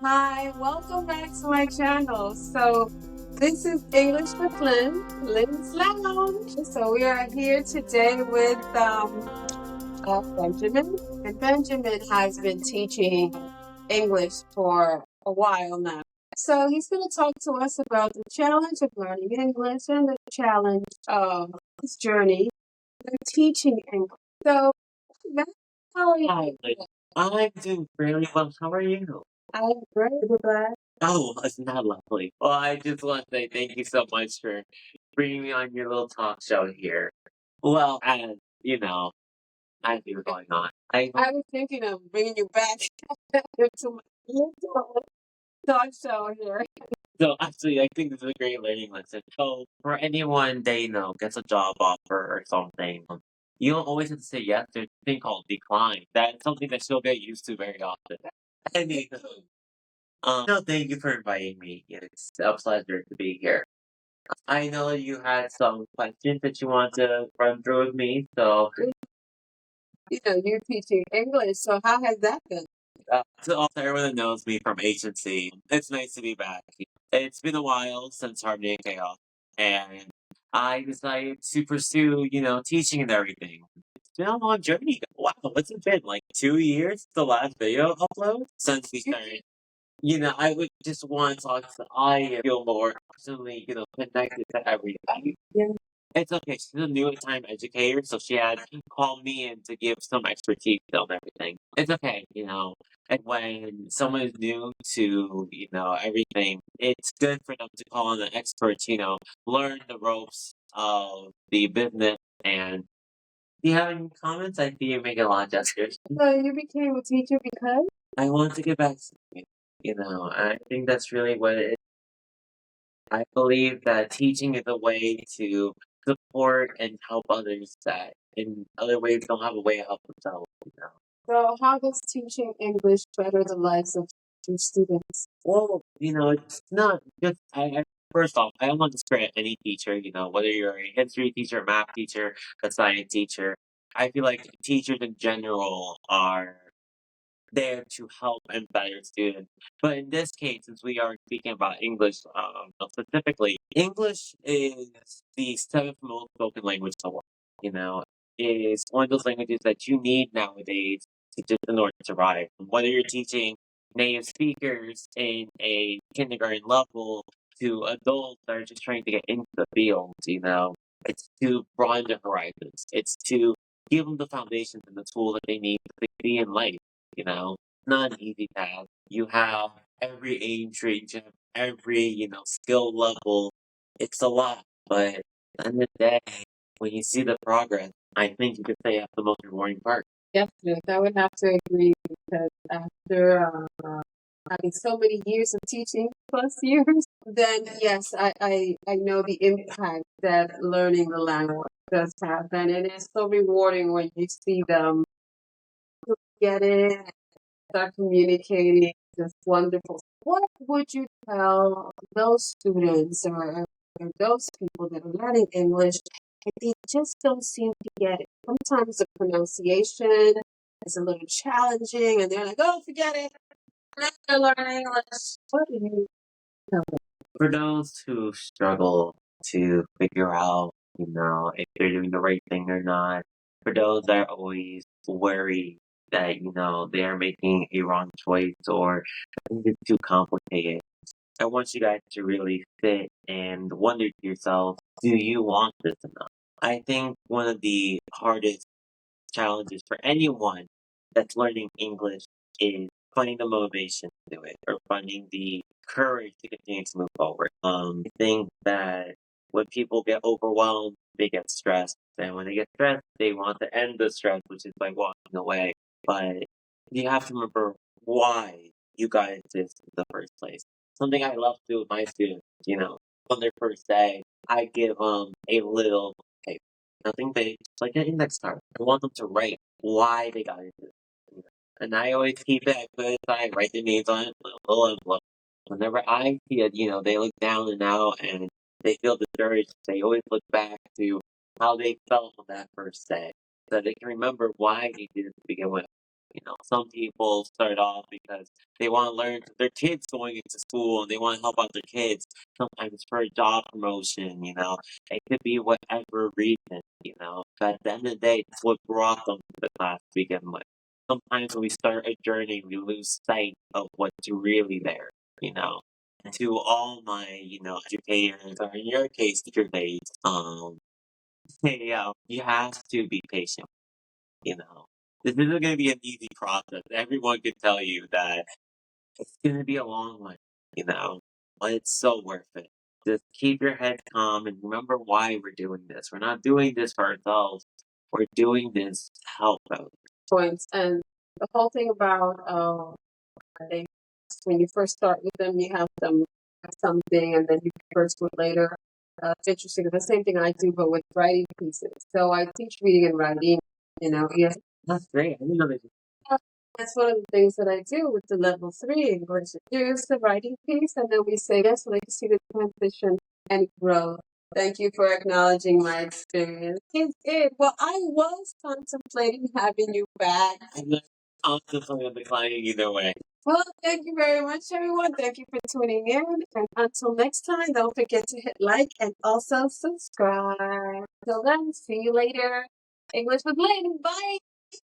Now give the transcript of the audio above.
Hi, welcome back to my channel. This is English with Lynn's Lounge. So we are here today with Benjamin, and Benjamin has been teaching English for a while now. So he's going to talk to us about the challenge of learning English and the challenge of his journey of teaching English. So, Ben, how are you? Hi, I'm doing really well. How are you? I'm great. Glad. Oh, it's not lovely. Well, I just want to say thank you so much for bringing me on your little talk show here. Well, as you know, as you were going on, I was thinking of bringing you back to my little talk show here. so actually I think this is a great learning lesson. So for anyone that gets a job offer or something, you don't always have to say yes. There's a thing called decline. That's something that you'll get used to very often. Anywho, no, thank you for inviting me. It's a pleasure to be here. I know you had some questions that you want to run through with me, so You're teaching English, so how has that been? to all everyone that knows me from agency, it's nice to be back. It's been a while since Harmony and Chaos, and I decided to pursue, teaching and everything. It's been a long journey. Wow, what's it been? Like 2 years, the last video upload since we started. I would just want to talk to I feel more personally, connected to everything. Yeah. It's okay. She's a new time educator, so she had called me in to give some expertise on everything. It's okay, And when someone is new to, everything, it's good for them to call on an expert, learn the ropes of the business. And do you have any comments? I see you make a lot of gestures. So you became a teacher because? I want to get back to you. I think that's really what it is. I believe that teaching is a way to support and help others that in other ways don't have a way to help themselves. So how does teaching English better the lives of your students? Well, it's not just first off, I don't want to discredit any teacher, whether you're a history teacher, a math teacher, a science teacher. I feel like teachers in general are there to help and better students. But in this case, since we are speaking about English specifically, English is the seventh most spoken language in the world. You know, it is one of those languages that you need nowadays to just in order to survive. Whether you're teaching native speakers in a kindergarten level to adults that are just trying to get into the field, it's to broaden their horizons. It's to give them the foundations and the tools that they need to succeed in life. Not an easy task. You have every age range, you have every, skill level. It's a lot, but at the end of the day, when you see the progress, I think you could say that's the most rewarding part. Yes, yes, I would have to agree because after having so many years of teaching, plus years, then yes, I know the impact that learning the language does have, and it is so rewarding when you see them get it, start communicating. It's wonderful. What would you tell those students or those people that are learning English and they just don't seem to get it? Sometimes the pronunciation is a little challenging and they're like, oh, forget it. I'm not gonna learn English. What do you tell them? For those who struggle to figure out, if they're doing the right thing or not, for those that are always worried that, they are making a wrong choice or things is too complicated, I want you guys to really sit and wonder to yourself, do you want this enough? I think one of the hardest challenges for anyone that's learning English is finding the motivation to do it or finding the courage to continue to move forward. I think that when people get overwhelmed, they get stressed. And when they get stressed, they want to end the stress, which is by walking away. But you have to remember why you got into this in the first place. Something I love to do with my students, on their first day, I give them a little paper. Nothing big, just like an index card. I want them to write why they got into this. And I always keep it, I put it aside, write their names on it, with a little envelope. Whenever I see it, they look down and out and they feel discouraged, they always look back to how they felt on that first day. So they can remember why they did it to begin with. Some people start off because they want to learn their kids going into school and they want to help out their kids. Sometimes it's for a job promotion, It could be whatever reason. But at the end of the day, it's what brought them to the class to begin with. Sometimes when we start a journey, we lose sight of what's really there. And to all my educators, or in your case, teacher days, you have to be patient. You know, this isn't going to be an easy process. Everyone can tell you that it's going to be a long one, you know, but it's so worth it. Just keep your head calm and remember why we're doing this. We're not doing this for ourselves. We're doing this to help others. Points. And the whole thing about they, when you first start with them, you have them have something, and then you refer to it later. It's interesting. The same thing I do, but with writing pieces. So I teach reading and writing. Yes, That's great. I didn't know that. that's one of the things that I do with the level 3 English. Here's the writing piece, and then we say, yes, so they can see the transition and growth. Thank you for acknowledging my experience. It did. Well, I was contemplating having you back. I'm not constantly declining either way. Well, thank you very much, everyone. Thank you for tuning in. And until next time, don't forget to hit like and also subscribe. Till then, see you later. English with Lynn. Bye.